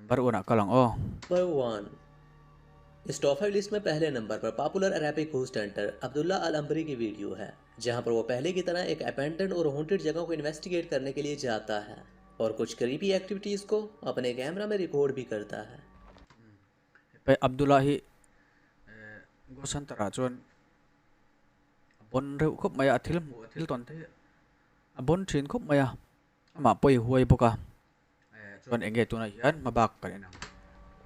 baru nak kalang oh. Number 1 इस top 5 list में पहले नंबर पर popular Arabic ghost hunter Abdullah al Ambari की वीडियो है, जहां पर वो पहले की तरह एक अबैंडन और हॉन्टेड जगह को इन्वेस्टिगेट करने के लिए जाता है और कुछ क्रीपी एक्टिविटीज को अपने कैमरा में रिकॉर्ड भी करता है। Pe Abdullah hi gosan tara chuan bon reu khop maya athil mu athil ton the bon thin khop maya ama poi huai boka chuan enge tuna hian mabak kan ena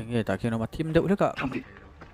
enge ta kino ma tim deuh leka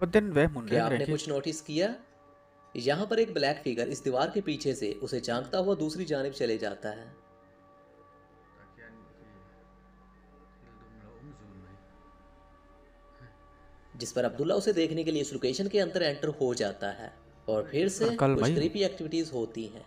koden ve mun क्या le आपने re कुछ notice किया? यहाँ पर एक black figure इस दीवार के पीछे से उसे झांकता हुआ दूसरी जानिब चले जाता है। जिस पर अब्दुल्ला उसे देखने के लिए इस लोकेशन के अंदर एंटर हो जाता है और फिर से कल कुछ भाई। क्रीपी एक्टिविटीज होती हैं।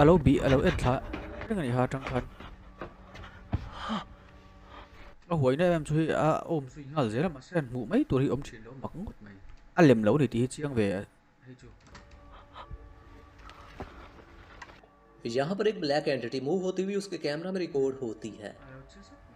alo bi alo etla dengan iha tangkhan a huai na em chui a om chui ngal zela ma sen mu mai turi om thin lo mak ngot mai a lem lo ni ti chiang ve hei chu यहाँ पर एक black entity move होती हुई उसके camera में record होती है।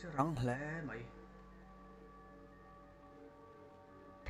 serang hle mai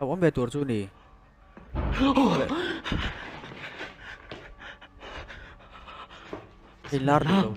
au om ve tur chu ni hilar lo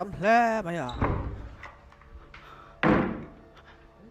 am hle mai à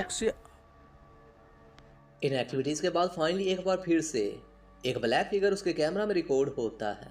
boxi in activities के बाद फाइनली एक बार फिर से एक ब्लैक फिगर उसके कैमरा में रिकॉर्ड होता है।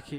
eki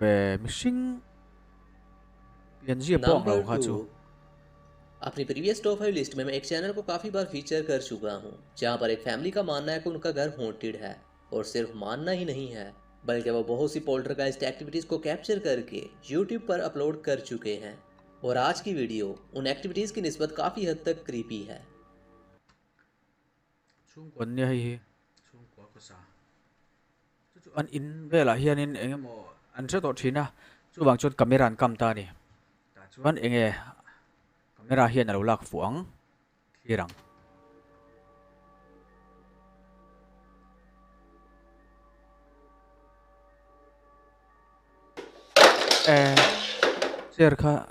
về missing liền gì bỏ number ngầu hả 2 chú अपनी प्रीवियस टॉप 5 लिस्ट में मैं एक चैनल को काफ़ी बार फीचर कर चुका हूँ, जहाँ पर एक फैमिली का मानना है कि उनका घर हॉन्टेड है, और सिर्फ मानना ही नहीं है बल्कि वो बहुत सी पोल्टरगाइस्ट एक्टिविटीज़ को कैप्चर करके यूट्यूब पर अपलोड कर चुके हैं। और आज की वीडियो उन एक्टिविटीज़ की निस्बत काफ़ी हद तक क्रीपी है। chung quần như hay chung quá có sao chú anh in về là hiền in anh mo anh sẽ tốt chín à chú bằng chốt camera anh cầm ta nè chú anh anh camera hiền là lạc phuang khi rằng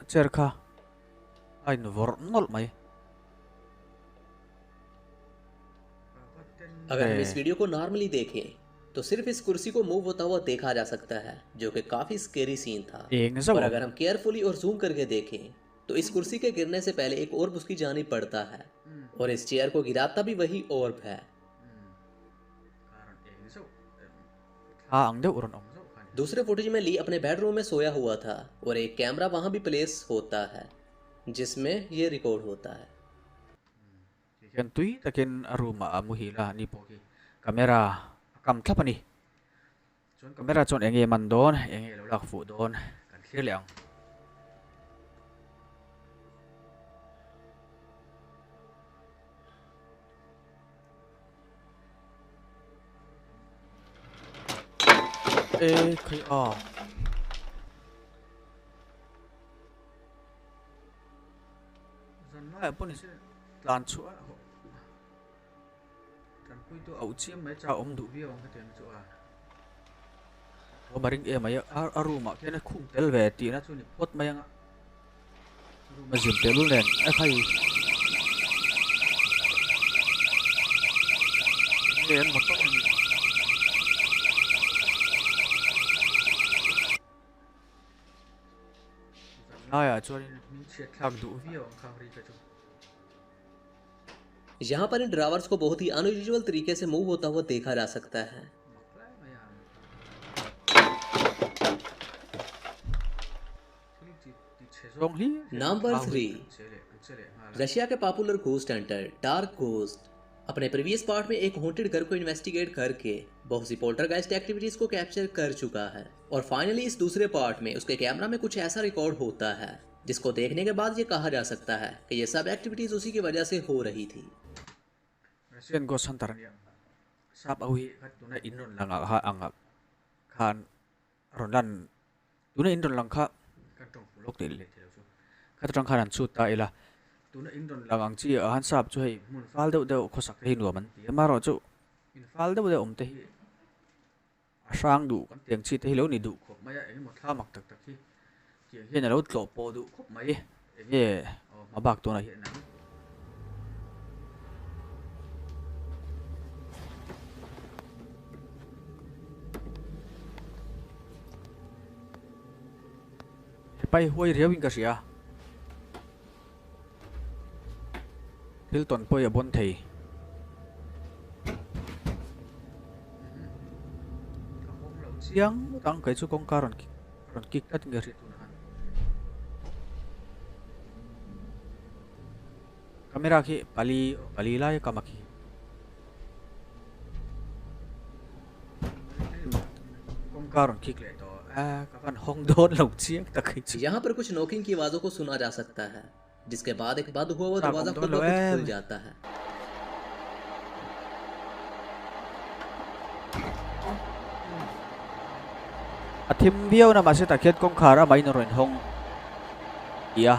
cerca anh vor nol mày अगर हम इस video को normally देखें तो सिर्फ इस कुर्सी को मूव होता हुआ देखा जा सकता है, जो कि काफ़ी स्केरी सीन था। एक नजर और अगर हम केयरफुली और जूम करके देखें तो इस कुर्सी के गिरने से पहले एक ऑर्ब उसकी जानिब पड़ता है, और इस चेयर को गिराता भी वही ऑर्ब है। हाँ अंधे उड़न दूसरे फुटेज में ली अपने बेडरूम में सोया हुआ था और एक कैमरा वहां भी प्लेस होता है जिसमें ये रिकॉर्ड होता है। Kian tui takin aruma amuhila ni poki camera kam thap ani chon camera chon enge man don enge lo lak fu don kan thlir leang ê khai a zan lai pon se lan chu a kan pui tu au chiam mai cha om du vi ong ka tem chu a o maring e mai aruma kena khung tel ve ti na chu ni pot mai anga aruma jim telul nen a khai nen motor ni lai a chu ni min che thak du vi ong khang ri ka chu यहाँ पर इन drawers को बहुत ही unusual तरीके से move होता हुआ देखा जा सकता है। नंबर 3, रशिया के popular ghost Hunter dark ghost अपने प्रीवियस पार्ट में एक हॉन्टेड घर को इन्वेस्टिगेट करके बहुत सी पोल्टरगाइस्ट एक्टिविटीज को कैप्चर कर चुका है और फाइनली इस दूसरे पार्ट में उसके कैमरा में कुछ ऐसा रिकॉर्ड होता है जिसको देखने के बाद ये कहा जा सकता है कि ये सब एक्टिविटीज उसी की वजह से हो रही थी। Rasian ghost hunter ni sap awi kat tuna inron lang ha angap khan rondan tuna inron lang kha katong lok te le te so katong khan an chu ta ila tuna inron lang ang chi han sap chu hei mun fal deuh deuh khosak hei nu man ti ma ro chu in fal deuh deuh te hi asang du kan tiang chi te hi lo ni du khop mai a mo thla mak tak tak hi ti hi na lo tlo po du khop mai e ma bak to na hi na bay huay riau in ka sia Hilton poi a bon thei siang tang kai chu kong karon kik kat nge ri tun han camera ki pali lai kamaki kong karon kik le to kapan hong don lo chiang ta kai chu यहाँ पर कुछ knocking की आवाजों को सुना जा सकता है जिसके बाद एक बंद हुआ दरवाजा खुद ब खुद खुल जाता है। athim biau na ma se ta khet kong khara mai no ren hong ia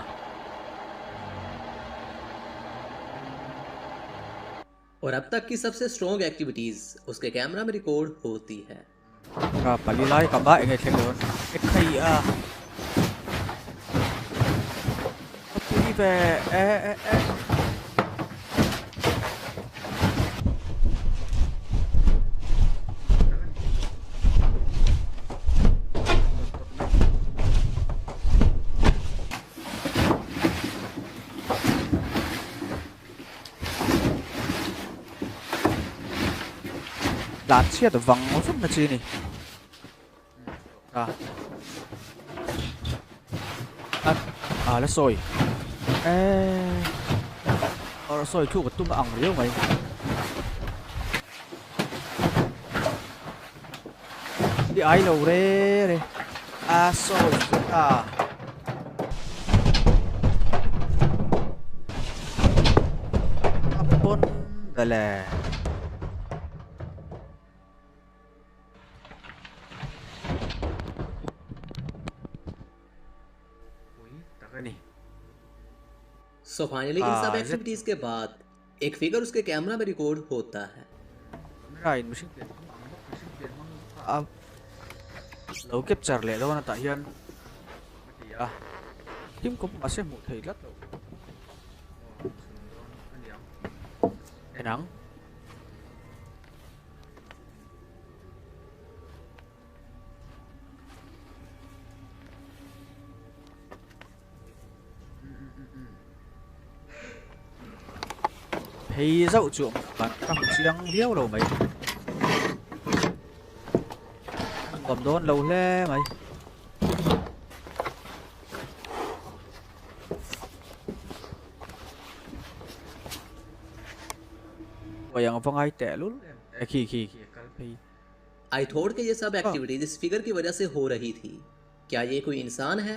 और अब तक की सबसे स्ट्रॉन्ग एक्टिविटीज उसके कैमरा में रिकॉर्ड होती है। ka pali lai ka ba nge thleng don ek khai a ti ve e đạn xe từ văng một phút là chi này là sôi sôi thu cái tung ỏng riêu mày đi ai đâu đây sôi apun đây là so finally in सब activities के बाद एक figure उसके camera में record होता है। Right, machine lâu kiếp char lệ đâu na ta hian thì tim cũng mà sẽ một thầy lát đâu cái nắng thấy dậu chuộng bạn cầm chiang liêu đâu mày cầm đón lâu le mày को yang vangai te lul khi kal phei I thought कि ये सब activities इस figure की वजह से हो रही थी। क्या ये कोई इंसान है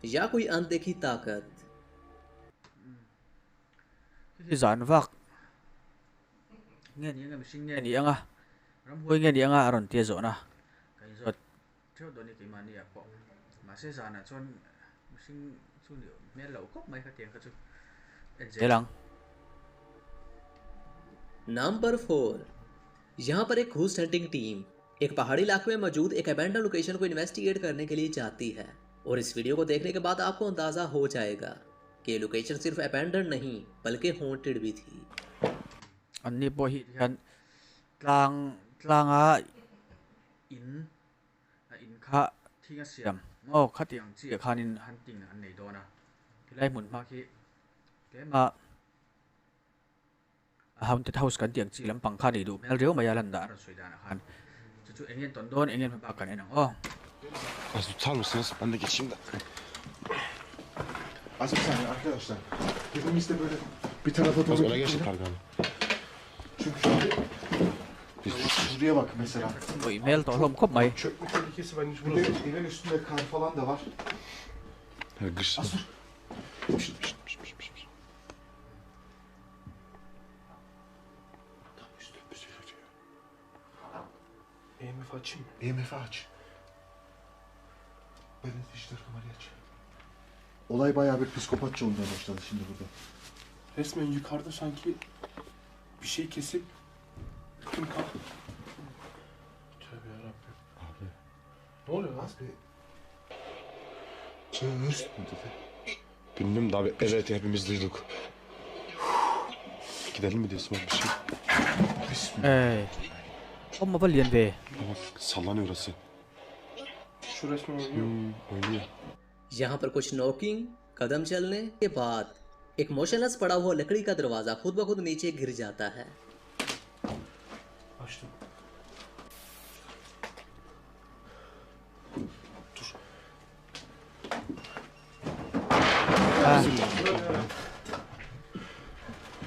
या कोई अनदेखी ताकत? khi zan vak nghe ni ngam sing nghe ni anga ram hoi nghe ni anga ron tia zo na kai zot theo do ni ki mani ya ko ma se zana chon sing chu ni me lo kop mai ka tiang ka chu en zelang number 4, यहाँ पर एक घूस hunting team एक पहाड़ी इलाके में मौजूद एक अबैंडन लोकेशन को इन्वेस्टिगेट करने के लिए जाती है। और इस वीडियो को देखने के बाद आपको अंदाज़ा हो जाएगा कि ये लोकेशन सिर्फ अबैंडन नहीं बल्कि हॉन्टेड भी थी। anni po hi han tlanga in kha thinga siam ngo khatiang chi khanin hunting an nei dona tilai mun ma ki kema haunted house kan tiang chi lam pang kha ni du mel reu maya lan da ran soidana khan chu engen ton don engen ba kan enang oh Az tutar mısınız? Ben de geçeyim de. Az bir saniye arkadaşlar. Hepimiz de böyle bir tarafa Az doğru öne geçin gidelim. Tarkan. Çünkü şimdi şuraya bak mesela. bo email to hlom khop mai Çökme tehlikesi var. Burada evin üstünde kar falan da var. Ha, kış. Az dur. Tam üstümüzü yürüyor. EMF açayım mı? EMF aç. Ben de dijital kamerayı aç. Olay bayağı bir psikopatça olmaya başladı şimdi burada. Resmen yukarıda sanki bir şey kesip bütün kal. Tövbe yarabbim. Abi. Ne oluyor lan? Az bir... Çığır mı dedi? Bilmiyorum da abi. Evet hepimiz duyduk. Gidelim mi diyorsun bir şey? eh om ma balien ve Bak sallanıyor orası. Şu resmen oynuyor. Oynuyor. यहाँ पर कुछ knocking कदम चलने के बाद एक motionless पड़ा हुआ लकड़ी का दरवाजा खुद ब खुद नीचे गिर जाता है। Açtım.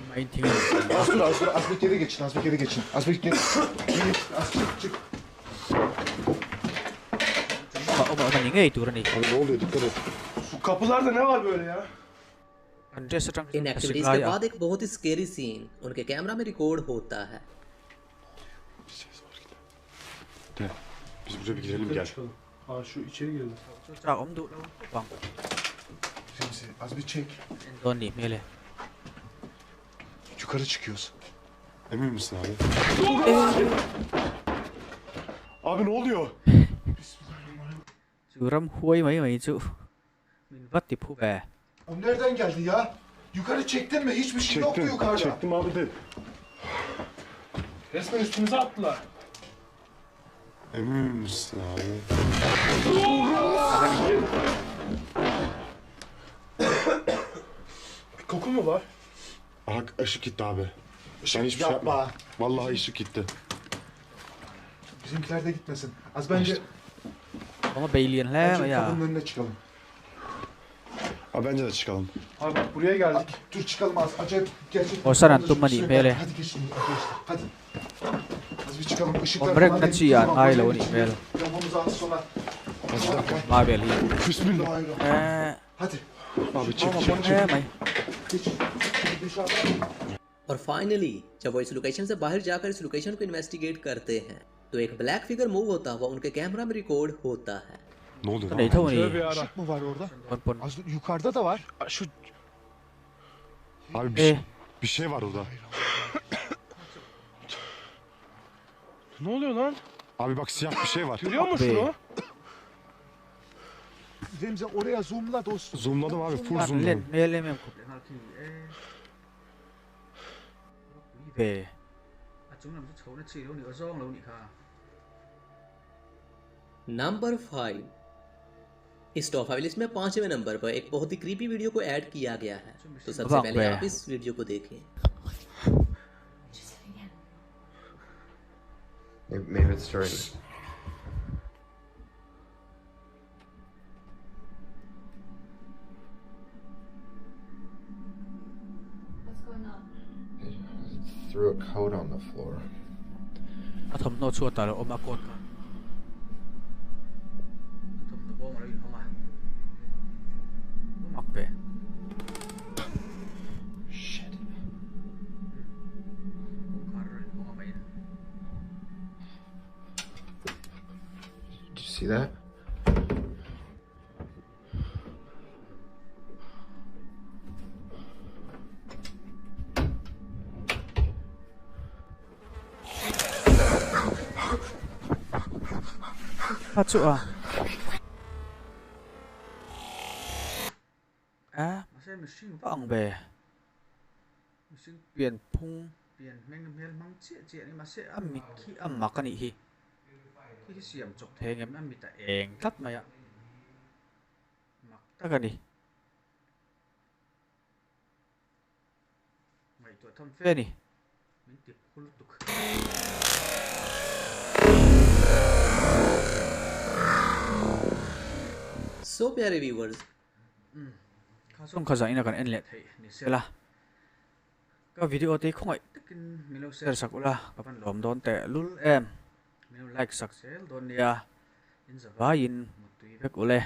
mai thing Az dur, az dur, az bir geri geçin, az bir geri geçin. Az bir geri... Az çık. ma ni ngei tu rani Abi ne oluyor dikkat et. Bu kapılarda ne var böyle ya? andre sa tang इन activities के बाद एक बहुत ही scary scene उनके camera में record होता है। Bir ses var gide. De. Biz buraya bir girelim gel. Çıkalım. Ha şu içeri girelim. cha om du lo bang Remzi, az bir çek. don ni mele Yukarı çıkıyoruz. Emin misin abi? Abi ne oluyor? chu ram huai mai chu min vat ti phu ve O nereden geldi ya? Yukarı çektin mi? Hiçbir şey yok mu yukarıda? Çektim abi de. Resmen üstümüze attılar. Emin misin abi? Bir koku mu var? Aha ışık gitti abi. Ben hiçbir şey Yapma. yapmadım. Vallahi ışık gitti. Bizimkiler de gitmesin. Az bence, ma bailien le ma bence ya kapının önüne çıkalım. Abi bence de çıkalım. Abi bak buraya geldik. Dur çıkalım az. Acayip gerçek. O sana bir tutma şey değil, yok. böyle. Hadi geçin arkadaşlar. Hadi. Az bir çıkalım. Işıklar Omrek falan na da chi yan, tamam, ay, böyle lawan geçin. email. Telefonumuzu at sonra. ma bel hi Bismillah. eh Hadi. Abi çık ma çık pon çık. he mai Geç. Dışarıda. और finally जब वो इस location से बाहर जाकर इस location को investigate करते हैं तो एक ब्लैक फिगर मूव होता हुआ उनके कैमरा में रिकॉर्ड होता है। Ne oluyor nei lan? thau ni Tövbe yarabbim. Işık mı var orada? pon Az yukarıda da var. Şu Abi eh bir şey var orada. ne oluyor lan? Abi bak siyah bir şey var. Görüyor musun Abi. şunu? Remzi oraya zoomla dostum. Zoomladım abi full len zoomladım. mele mem ko về chúng làm chút xấu nó chỉ đâu nữa do đâu nhỉ kha number 5, इस top 5 list में 5वें number पर एक बहुत ही creepy video को add किया गया है। तो सबसे वाह, पहले वाह। आप इस वीडियो को देखें। Maybe it's during. What's going on? threw a coat on the floor. a thom no chu ta lo oma kot ka thom no bom lo in homa mak pe Shit. Did you see that? a chu a mà xem machine vang về machine biển phung biển men mel mang chia chia ni mà sẽ âm mít khi âm mặc cái này hi khi xiêm chọc thế em âm mít ta eng tắt mày ạ mặc ta cái đi mày tuổi thâm phê đi mình tiếp khul tục सो प्यारे viewers, không khá giải nào cần lệ thấy sẽ là cái video thì không ai tất nhiên mình share sắc là các bạn làm đón tệ lul em mình like sắc sẽ đón nia in giờ vai in một tùy việc của lệ